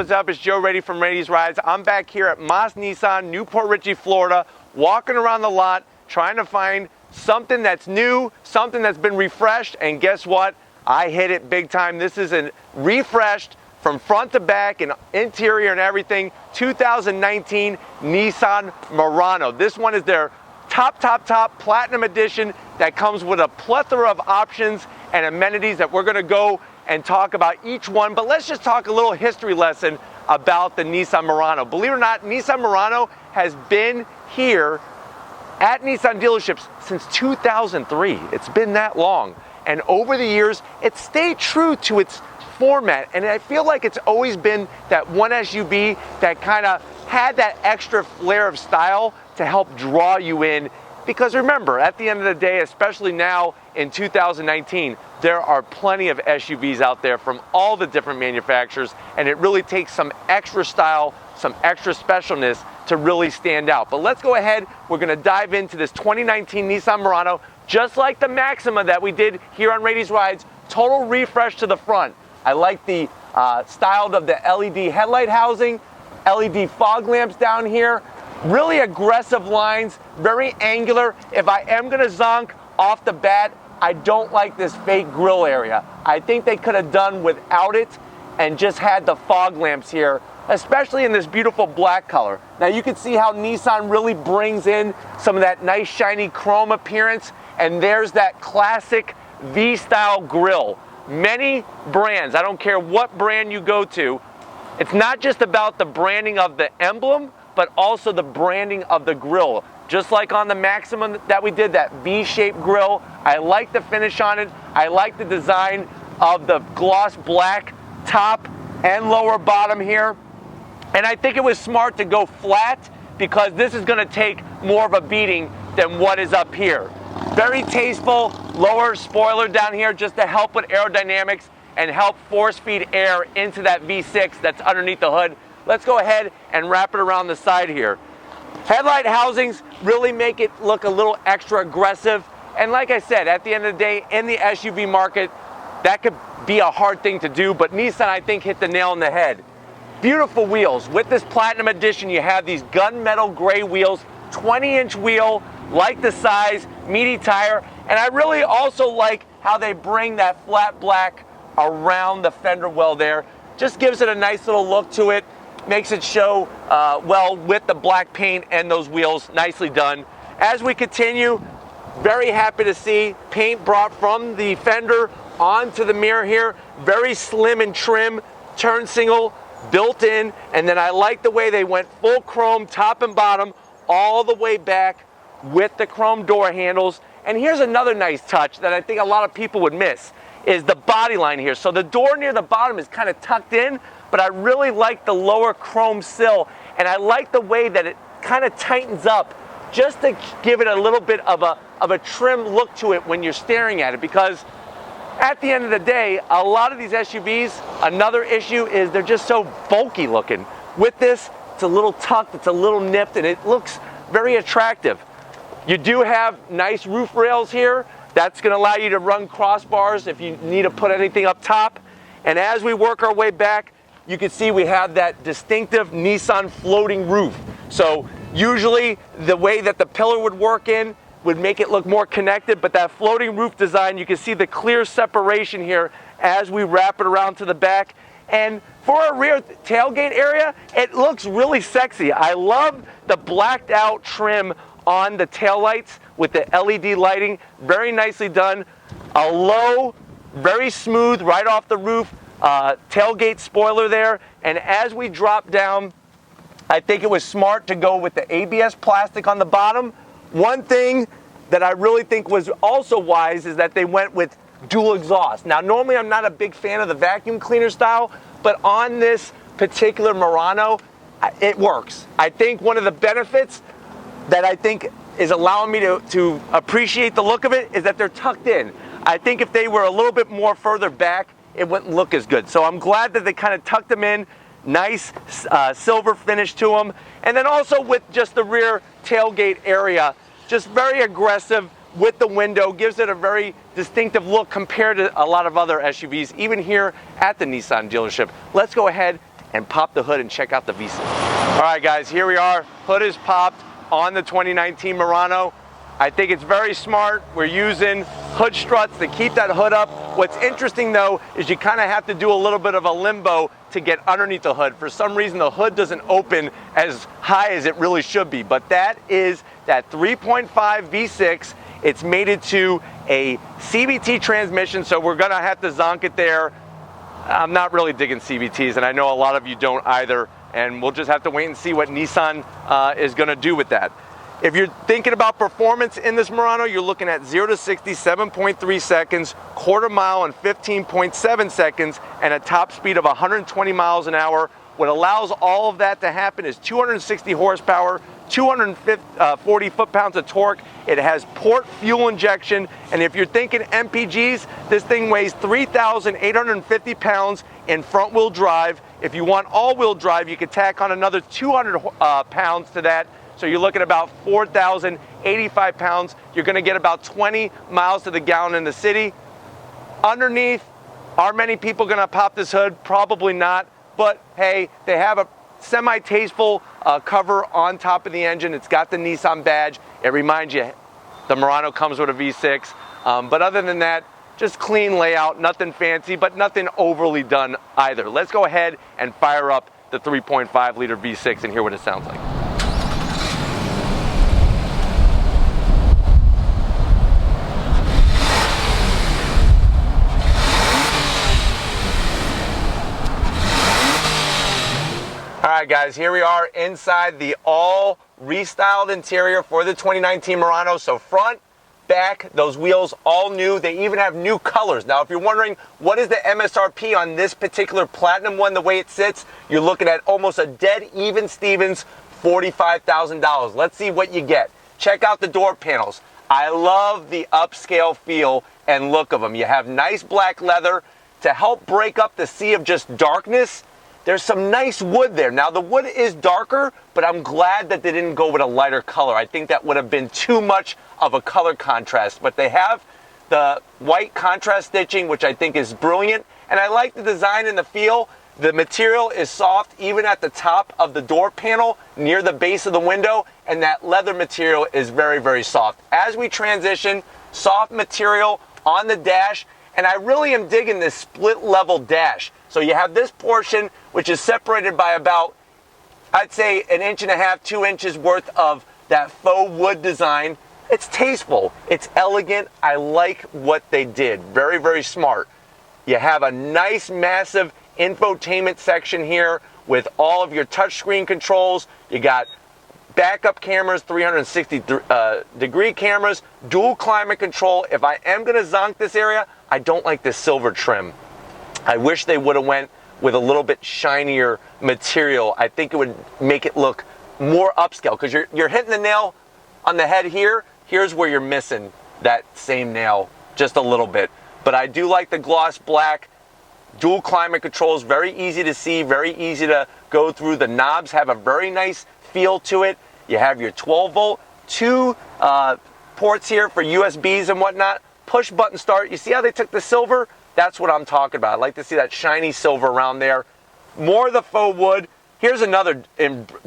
what's up? It's Joe Raiti from Raiti's Rides. I'm back here at Moss Nissan, Newport Richey, Florida, walking around the lot, trying to find something that's new, something that's been refreshed, and guess what? I hit it big time. This is a refreshed from front to back and interior and everything, 2019 Nissan Murano. This one is their top platinum edition that comes with a plethora of options and amenities that we're gonna go and talk about each one. But let's just talk a little history lesson about the Nissan Murano. Believe it or not, Nissan Murano has been here at Nissan dealerships since 2003. It's been that long. And over the years, it's stayed true to its format. And I feel like it's always been that one SUV that kind of had that extra flair of style to help draw you in. Because remember, at the end of the day, especially now in 2019, there are plenty of SUVs out there from all the different manufacturers, and it really takes some extra style, some extra specialness to really stand out. But let's go ahead, we're gonna dive into this 2019 Nissan Murano, just like the Maxima that we did here on Raiti's Rides, total refresh to the front. I like the style of the LED headlight housing, LED fog lamps down here, really aggressive lines, very angular. If I am gonna zonk off the bat, I don't like this fake grille area. I think they could have done without it and just had the fog lamps here, especially in this beautiful black color. Now you can see how Nissan really brings in some of that nice shiny chrome appearance, and there's that classic V-style grille. Many brands, I don't care what brand you go to, it's not just about the branding of the emblem, but also the branding of the grille. Just like on the Maxima that we did, that V-shaped grille. I like the finish on it. I like the design of the gloss black top and lower bottom here. And I think it was smart to go flat because this is gonna take more of a beating than what is up here. Very tasteful, lower spoiler down here just to help with aerodynamics and help force feed air into that V6 that's underneath the hood. Let's go ahead and wrap it around the side here. Headlight housings really make it look a little extra aggressive. And like I said, at the end of the day, in the SUV market, that could be a hard thing to do, but Nissan, I think, hit the nail on the head. Beautiful wheels. With this Platinum Edition, you have these gunmetal gray wheels, 20-inch wheel, like the size, meaty tire, and I really also like how they bring that flat black around the fender well there. Just gives it a nice little look to it. Makes it show well with the black paint and those wheels. Nicely done. As we continue, very happy to see paint brought from the fender onto the mirror here. Very slim and trim, turn signal built in, and then I like the way they went full chrome top and bottom all the way back with the chrome door handles. And here's another nice touch that I think a lot of people would miss is the body line here. So the door near the bottom is kind of tucked in, but I really like the lower chrome sill, and I like the way that it kind of tightens up just to give it a little bit of a trim look to it when you're staring at it, because at the end of the day, a lot of these SUVs, another issue is they're just so bulky looking. With this, it's a little tucked, it's a little nipped, and it looks very attractive. You do have nice roof rails here. That's gonna allow you to run crossbars if you need to put anything up top. And as we work our way back, you can see we have that distinctive Nissan floating roof. So usually the way that the pillar would work in would make it look more connected, but that floating roof design, you can see the clear separation here as we wrap it around to the back. And for a rear tailgate area, it looks really sexy. I love the blacked out trim on the taillights with the LED lighting, very nicely done. A low, very smooth, right off the roof, tailgate spoiler there. And as we drop down, I think it was smart to go with the ABS plastic on the bottom. One thing that I really think was also wise is that they went with dual exhaust. Now, normally I'm not a big fan of the vacuum cleaner style, but on this particular Murano, it works. I think one of the benefits that I think is allowing me to appreciate the look of it is that they're tucked in. I think if they were a little bit more further back, it wouldn't look as good. So I'm glad that they kind of tucked them in, nice silver finish to them. And then also with just the rear tailgate area, just very aggressive with the window, gives it a very distinctive look compared to a lot of other SUVs, even here at the Nissan dealership. Let's go ahead and pop the hood and check out the V6. All right, guys, here we are. Hood is popped on the 2019 Murano. I think it's very smart. We're using hood struts to keep that hood up. What's interesting though is you kind of have to do a little bit of a limbo to get underneath the hood. For some reason, the hood doesn't open as high as it really should be, but that is that 3.5 V6. It's mated to a CVT transmission, so we're gonna have to zonk it there. I'm not really digging CVTs, and I know a lot of you don't either, and we'll just have to wait and see what Nissan is gonna do with that. If you're thinking about performance in this Murano, you're looking at 0 to 60, 7.3 seconds, quarter mile in 15.7 seconds, and a top speed of 120 miles an hour. What allows all of that to happen is 260 horsepower, 240 foot-pounds of torque. It has port fuel injection, and if you're thinking MPGs, this thing weighs 3,850 pounds in front-wheel drive. If you want all-wheel drive, you could tack on another 200 pounds to that. So you're looking at about 4,085 pounds. You're gonna get about 20 miles to the gallon in the city. Underneath, are many people gonna pop this hood? Probably not, but hey, they have a semi-tasteful cover on top of the engine. It's got the Nissan badge. It reminds you the Murano comes with a V6. But other than that, just clean layout, nothing fancy, but nothing overly done either. Let's go ahead and fire up the 3.5 liter V6 and hear what it sounds like. All right, guys, here we are inside the all restyled interior for the 2019 Murano. So front, back, those wheels all new. They even have new colors. Now, if you're wondering what is the MSRP on this particular Platinum one, the way it sits, you're looking at almost a dead even Stevens, $45,000. Let's see what you get. Check out the door panels. I love the upscale feel and look of them. You have nice black leather to help break up the sea of just darkness. There's some nice wood there. Now the wood is darker, but I'm glad that they didn't go with a lighter color. I think that would have been too much of a color contrast, but they have the white contrast stitching, which I think is brilliant. And I like the design and the feel. The material is soft even at the top of the door panel near the base of the window, and that leather material is very, very soft. As we transition, soft material on the dash, and I really am digging this split level dash. So you have this portion, which is separated by about, I'd say, 1.5 to 2 inches worth of that faux wood design. It's tasteful, it's elegant. I like what they did. Very, very smart. You have a nice, massive infotainment section here with all of your touchscreen controls. You got backup cameras, 360 degree cameras, dual climate control. If I am gonna zonk this area, I don't like this silver trim. I wish they would have went with a little bit shinier material. I think it would make it look more upscale, because you're hitting the nail on the head here. Here's where you're missing that same nail just a little bit. But I do like the gloss black. Dual climate controls, very easy to see, very easy to go through. The knobs have a very nice feel to it. You have your 12 volt, two ports here for USBs and whatnot. Push button start. You see how they took the silver? That's what I'm talking about. I like to see that shiny silver around there. More of the faux wood. Here's another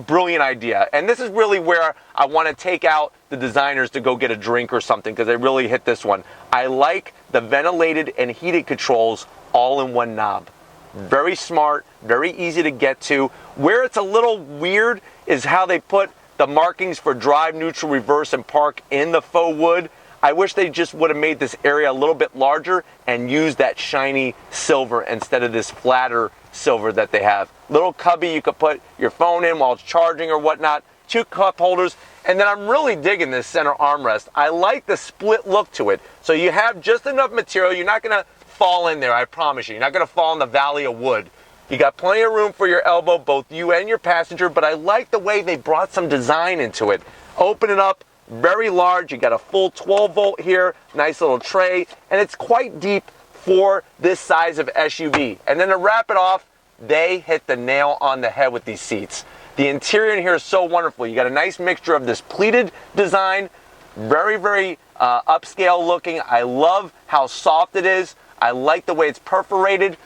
brilliant idea. And this is really where I want to take out the designers to go get a drink or something, because they really hit this one. I like the ventilated and heated controls all in one knob. Very smart, very easy to get to. Where it's a little weird is how they put the markings for drive, neutral, reverse, and park in the faux wood. I wish they just would have made this area a little bit larger and used that shiny silver instead of this flatter silver that they have. Little cubby you could put your phone in while it's charging or whatnot. 2 cup holders. And then I'm really digging this center armrest. I like the split look to it. So you have just enough material. You're not going to fall in there, I promise you. You're not going to fall in the valley of wood. You got plenty of room for your elbow, both you and your passenger, but I like the way they brought some design into it. Open it up. Very large. You got a full 12 volt here, nice little tray, and it's quite deep for this size of SUV. And then to wrap it off, they hit the nail on the head with these seats. The interior in here is so wonderful. You got a nice mixture of this pleated design, very, very upscale looking. I love how soft it is. I like the way it's perforated.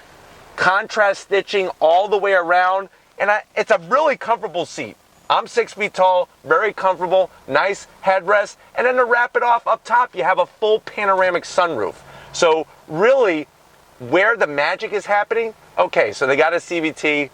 contrast stitching all the way around, and it's a really comfortable seat. I'm 6 feet tall, very comfortable, nice headrest, and then to wrap it off up top, you have a full panoramic sunroof. So really, where the magic is happening, okay, so they got a CVT.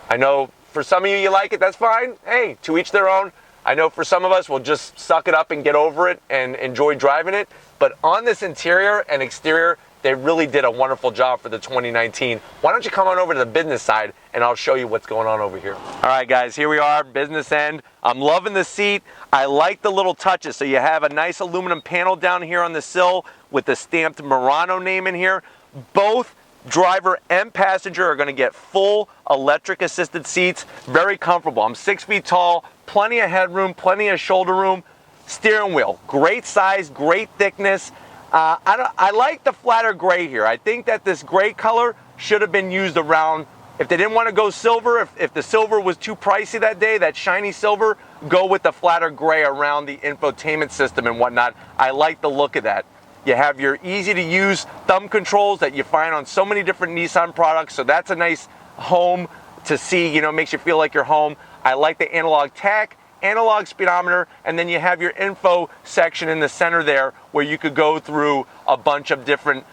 I know for some of you, you like it, that's fine. Hey, to each their own. I know for some of us, we'll just suck it up and get over it and enjoy driving it. But on this interior and exterior, they really did a wonderful job for the 2019. Why don't you come on over to the business side and I'll show you what's going on over here. All right, guys, here we are, business end. I'm loving the seat. I like the little touches. So you have a nice aluminum panel down here on the sill with the stamped Murano name in here. Both driver and passenger are going to get full electric assisted seats. Very comfortable. I'm 6 feet tall, plenty of headroom, plenty of shoulder room. Steering wheel, great size, great thickness. I like the flatter gray here. I think that this gray color should have been used around, if they didn't want to go silver, if the silver was too pricey that day, that shiny silver, go with the flatter gray around the infotainment system and whatnot. I like the look of that. You have your easy to use thumb controls that you find on so many different Nissan products, so that's a nice home to see, you know, makes you feel like you're home. I like the analog tach, analog speedometer, and then you have your info section in the center there where you could go through a bunch of different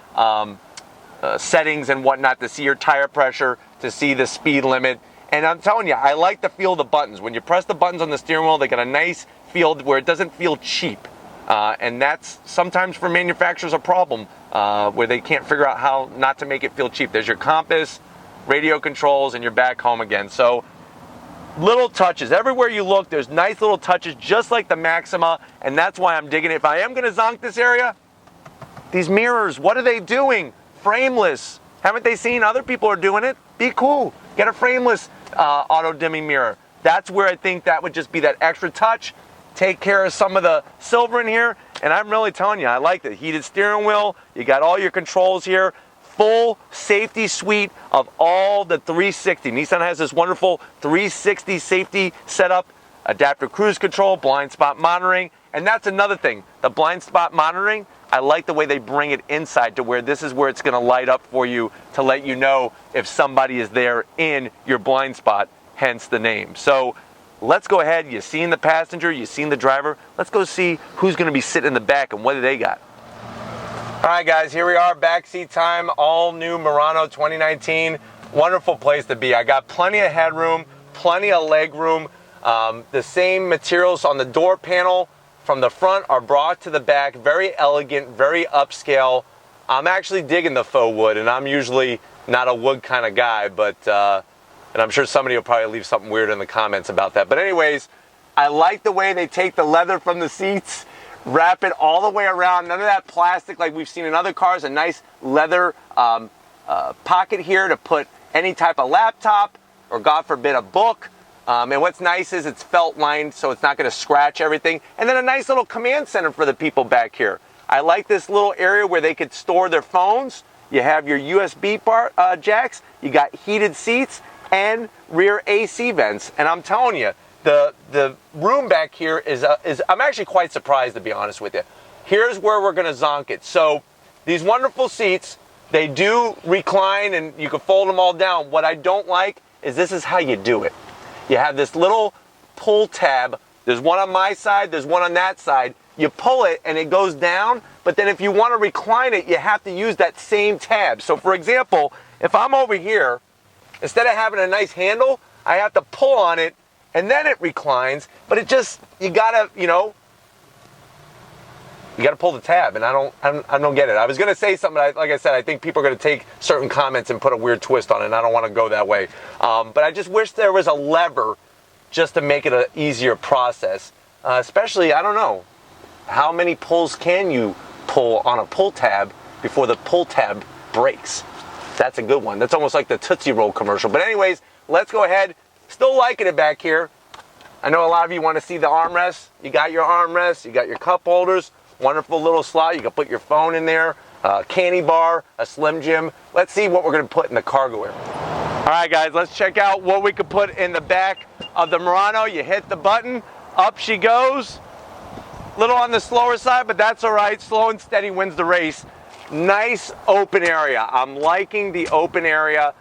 settings and whatnot to see your tire pressure, to see the speed limit. And I'm telling you, I like the feel of the buttons. When you press the buttons on the steering wheel, they got a nice feel where it doesn't feel cheap. And that's sometimes for manufacturers a problem where they can't figure out how not to make it feel cheap. There's your compass, radio controls, and you're back home again. So little touches. Everywhere you look, there's nice little touches just like the Maxima, and that's why I'm digging it. If I am going to zonk this area, these mirrors, what are they doing? Frameless. Haven't they seen other people are doing it? Be cool. Get a frameless auto-dimming mirror. That's where I think that would just be that extra touch. Take care of some of the silver in here, and I'm really telling you, I like the heated steering wheel. You got all your controls here. Full safety suite of all the 360. Nissan has this wonderful 360 safety setup, adaptive cruise control, blind spot monitoring, and that's another thing. The blind spot monitoring, I like the way they bring it inside to where this is where it's going to light up for you to let you know if somebody is there in your blind spot, hence the name. So let's go ahead. You've seen the passenger, you've seen the driver. Let's go see who's going to be sitting in the back and what do they got. All right, guys, here we are, backseat time, all new Murano 2019. Wonderful place to be. I got plenty of headroom, plenty of leg room. The same materials on the door panel from the front are brought to the back. Very elegant, very upscale. I'm actually digging the faux wood, and I'm usually not a wood kind of guy, but and I'm sure somebody will probably leave something weird in the comments about that. But anyways, I like the way they take the leather from the seats, wrap it all the way around, none of that plastic like we've seen in other cars, a nice leather pocket here to put any type of laptop or, God forbid, a book. And what's nice is it's felt lined so it's not going to scratch everything. And then a nice little command center for the people back here. I like this little area where they could store their phones. You have your USB jacks, you got heated seats and rear AC vents. And I'm telling you, the room back here is I'm actually quite surprised, to be honest with you. Here's where we're going to zonk it. So these wonderful seats, they do recline and you can fold them all down. What I don't like is this is how you do it. You have this little pull tab. There's one on my side, there's one on that side. You pull it and it goes down, but then if you want to recline it, you have to use that same tab. So for example, if I'm over here, instead of having a nice handle, I have to pull on it and then it reclines, but it just, you gotta, you gotta pull the tab, and I don't get it. I was gonna say something, like I said, I think people are gonna take certain comments and put a weird twist on it, and I don't wanna go that way. But I just wish there was a lever just to make it an easier process. Especially, I don't know, how many pulls can you pull on a pull tab before the pull tab breaks? That's a good one. That's almost like the Tootsie Roll commercial. But anyways, let's go ahead. Still liking it back here. I know a lot of you want to see the armrests. You got your armrests, you got your cup holders, wonderful little slot. You can put your phone in there, a candy bar, a Slim Jim. Let's see what we're going to put in the cargo area. All right, guys, let's check out what we could put in the back of the Murano. You hit the button, up she goes. A little on the slower side, but that's all right. Slow and steady wins the race. Nice open area. I'm liking the open area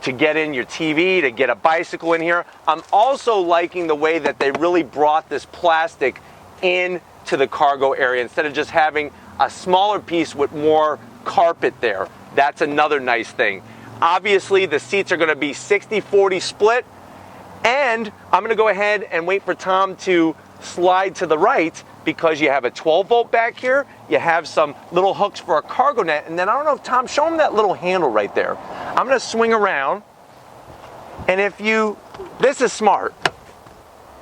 to get in your TV, to get a bicycle in here. I'm also liking the way that they really brought this plastic into the cargo area instead of just having a smaller piece with more carpet there. That's another nice thing. Obviously, the seats are gonna be 60-40 split, and I'm gonna go ahead and wait for Tom to slide to the right because you have a 12-volt back here, you have some little hooks for a cargo net, and then I don't know if Tom, show him that little handle right there. I'm gonna swing around, and this is smart.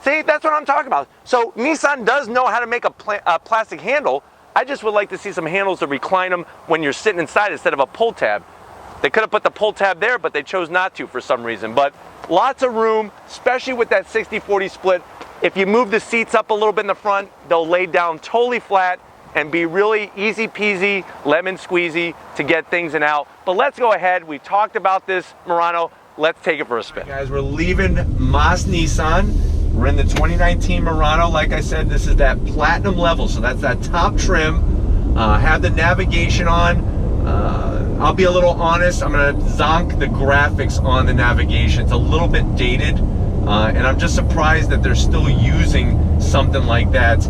See, that's what I'm talking about. So Nissan does know how to make a plastic handle. I just would like to see some handles to recline them when you're sitting inside instead of a pull tab. They could have put the pull tab there, but they chose not to for some reason. But lots of room, especially with that 60-40 split. If you move the seats up a little bit in the front, they'll lay down totally flat and be really easy peasy, lemon squeezy to get things in and out. But let's go ahead. We talked about this Murano. Let's take it for a spin. Right, guys, we're leaving Mas Nissan. We're in the 2019 Murano. Like I said, this is that platinum level. So that's that top trim. Have the navigation on. I'll be a little honest, I'm gonna zonk the graphics on the navigation. It's a little bit dated, and I'm just surprised that they're still using something like that,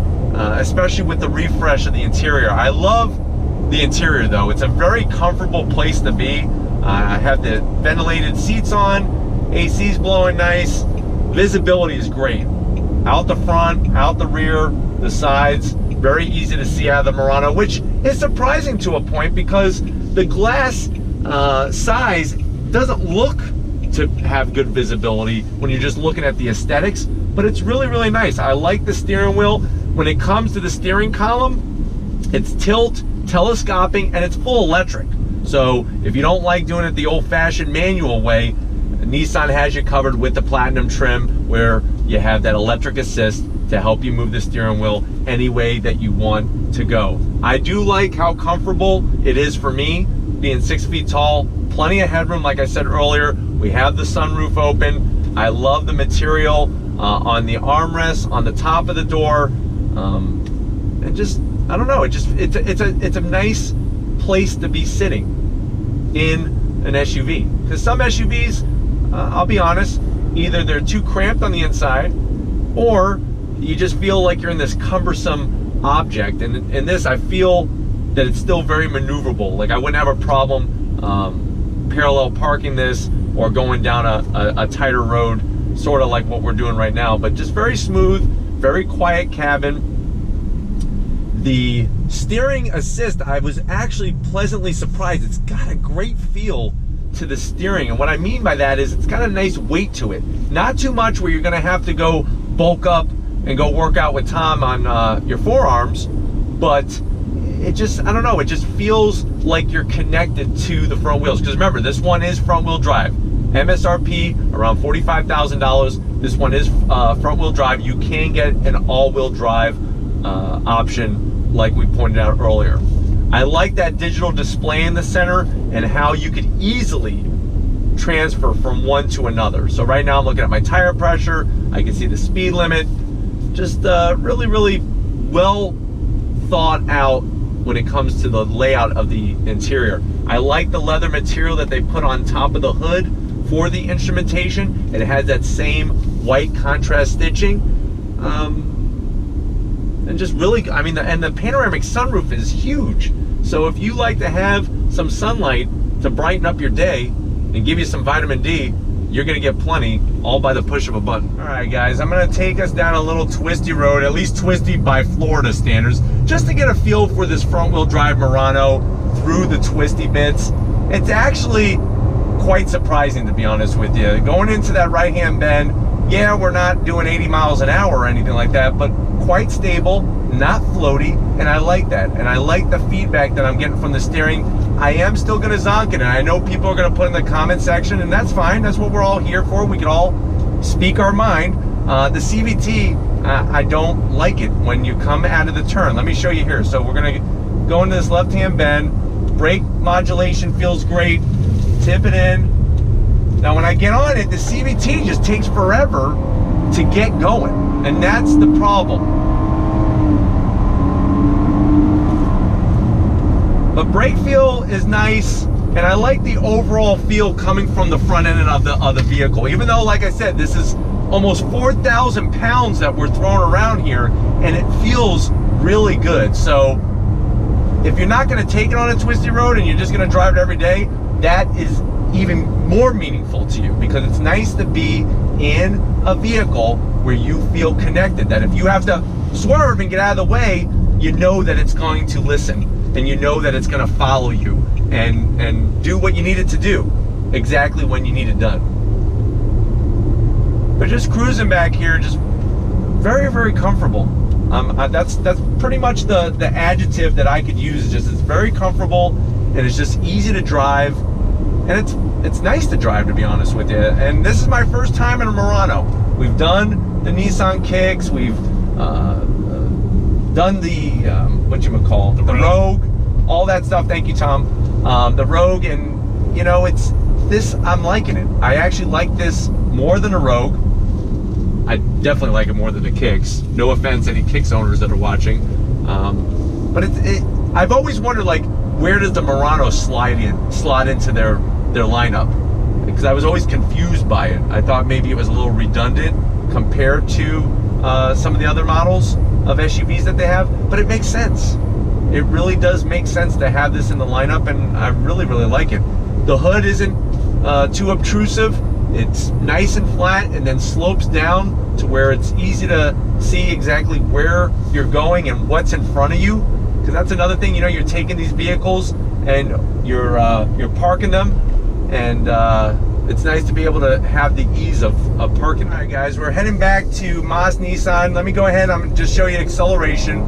especially with the refresh of the interior. I love the interior though. It's a very comfortable place to be. I have the ventilated seats on, AC's blowing nice, visibility is great. Out the front, out the rear, the sides, very easy to see out of the Murano, which is surprising to a point because the glass size doesn't look to have good visibility when you're just looking at the aesthetics, but it's really, really nice. I like the steering wheel. When it comes to the steering column, it's tilt, telescoping, and it's full electric. So if you don't like doing it the old-fashioned manual way, Nissan has you covered with the platinum trim where you have that electric assist to help you move the steering wheel any way that you want to go. I do like how comfortable it is for me, being 6 feet tall, plenty of headroom. Like I said earlier, we have the sunroof open. I love the material on the armrests, on the top of the door, and just, I don't know, it's a nice place to be sitting in an SUV. Because some SUVs, I'll be honest, either they're too cramped on the inside, or you just feel like you're in this cumbersome object. And in this, I feel that it's still very maneuverable. Like I wouldn't have a problem parallel parking this or going down a tighter road, sort of like what we're doing right now. But just very smooth, very quiet cabin. The steering assist, I was actually pleasantly surprised. It's got a great feel to the steering, and what I mean by that is it's got a nice weight to it. Not too much where you're gonna have to go bulk up and go work out with Tom on your forearms, but it just, I don't know, it just feels like you're connected to the front wheels. Because remember, this one is front wheel drive. MSRP around $45,000. This one is front wheel drive. You can get an all-wheel drive option like we pointed out earlier. I like that digital display in the center and how you could easily transfer from one to another. So right now I'm looking at my tire pressure. I can see the speed limit. Just really, really well thought out when it comes to the layout of the interior. I like the leather material that they put on top of the hood for the instrumentation. It has that same white contrast stitching. And just really, I mean, and the panoramic sunroof is huge. So if you like to have some sunlight to brighten up your day and give you some vitamin D, you're gonna get plenty all by the push of a button. All right, guys, I'm gonna take us down a little twisty road, at least twisty by Florida standards, just to get a feel for this front wheel drive Murano through the twisty bits. It's actually quite surprising, to be honest with you. Going into that right-hand bend, yeah, we're not doing 80 miles an hour or anything like that, but quite stable, not floaty, and I like that. And I like the feedback that I'm getting from the steering. I am still gonna zonk it, and I know people are gonna put in the comment section, and that's fine, that's what we're all here for. We can all speak our mind. The CVT, I don't like it when you come out of the turn. Let me show you here. So we're gonna go into this left-hand bend. Brake modulation feels great. Tip it in. Now when I get on it, the CVT just takes forever to get going, and that's the problem. But brake feel is nice, and I like the overall feel coming from the front end of the vehicle. Even though, like I said, this is almost 4,000 pounds that we're throwing around here, and it feels really good. So if you're not going to take it on a twisty road and you're just going to drive it every day, that is even more meaningful to you, because it's nice to be in a vehicle where you feel connected, that if you have to swerve and get out of the way, you know that it's going to listen, and you know that it's going to follow you and do what you need it to do exactly when you need it done. But just cruising back here, just very, very comfortable. That's pretty much the adjective that I could use. Just it's very comfortable, and it's just easy to drive, and it's nice to drive, to be honest with you. And this is my first time in a Murano. We've done the Nissan Kicks, we've done the the Rogue, all that stuff. Thank you, Tom. The Rogue, and you know, I'm liking it. I actually like this more than a Rogue. I definitely like it more than the Kicks. No offense, any Kicks owners that are watching. But I've always wondered, like, where does the Murano slot into their lineup? Because I was always confused by it. I thought maybe it was a little redundant compared to some of the other models of SUVs that they have, but it makes sense. It really does make sense to have this in the lineup, and I really, really like it. The hood isn't too obtrusive. It's nice and flat, and then slopes down to where it's easy to see exactly where you're going and what's in front of you. Because that's another thing, you know, you're taking these vehicles and you're parking them, and it's nice to be able to have the ease of parking. All right, guys, we're heading back to Mas Nissan. Let me go ahead, I'm just show you acceleration.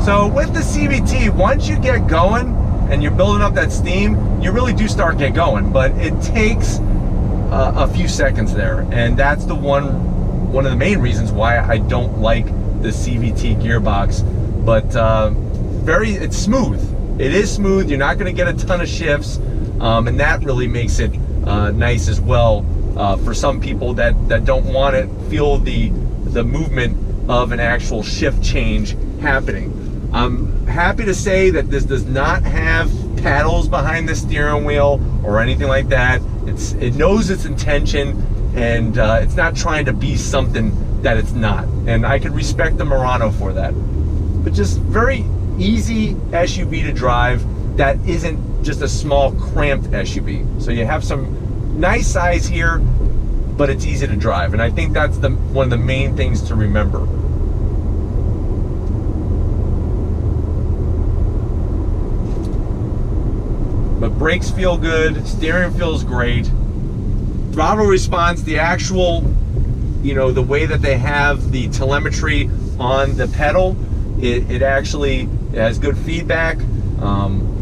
So with the CVT, once you get going and you're building up that steam, you really do start get going, but it takes a few seconds there, and that's the one of the main reasons why I don't like the CVT gearbox. But it's smooth. It is smooth. You're not going to get a ton of shifts, and that really makes it nice as well for some people that don't want to feel the movement of an actual shift change happening. I'm happy to say that this does not have paddles behind the steering wheel or anything like that. It knows its intention, and it's not trying to be something that it's not. And I can respect the Murano for that. But just very easy SUV to drive that isn't just a small cramped SUV. So you have some nice size here, but it's easy to drive. And I think that's one of the main things to remember. But brakes feel good, steering feels great. Throttle response, the actual, you know, the way that they have the telemetry on the pedal, it actually has good feedback.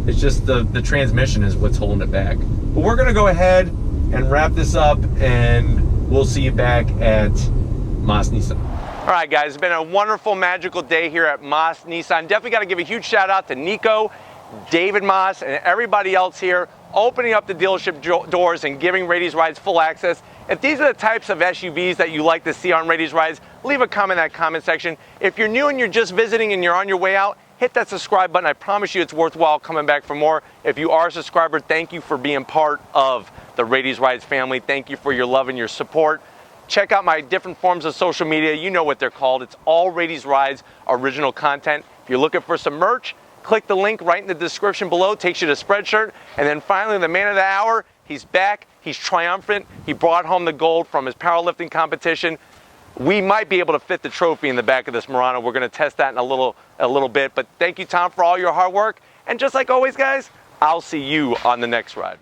It's just the transmission is what's holding it back. But we're gonna go ahead and wrap this up, and we'll see you back at Mas Nissan. All right, guys, it's been a wonderful, magical day here at Mas Nissan. Definitely got to give a huge shout out to Nico, David Moss, and everybody else here opening up the dealership doors and giving Raity's Rides full access. If these are the types of SUVs that you like to see on Raity's Rides, leave a comment in that comment section. If you're new and you're just visiting and you're on your way out, hit that subscribe button. I promise you it's worthwhile coming back for more. If you are a subscriber, thank you for being part of the Raity's Rides family. Thank you for your love and your support. Check out my different forms of social media. You know what they're called. It's all Raity's Rides original content. If you're looking for some merch, click the link right in the description below. Takes you to Spreadshirt. And then finally, the man of the hour, he's back. He's triumphant. He brought home the gold from his powerlifting competition. We might be able to fit the trophy in the back of this Murano. We're going to test that in a little bit. But thank you, Tom, for all your hard work. And just like always, guys, I'll see you on the next ride.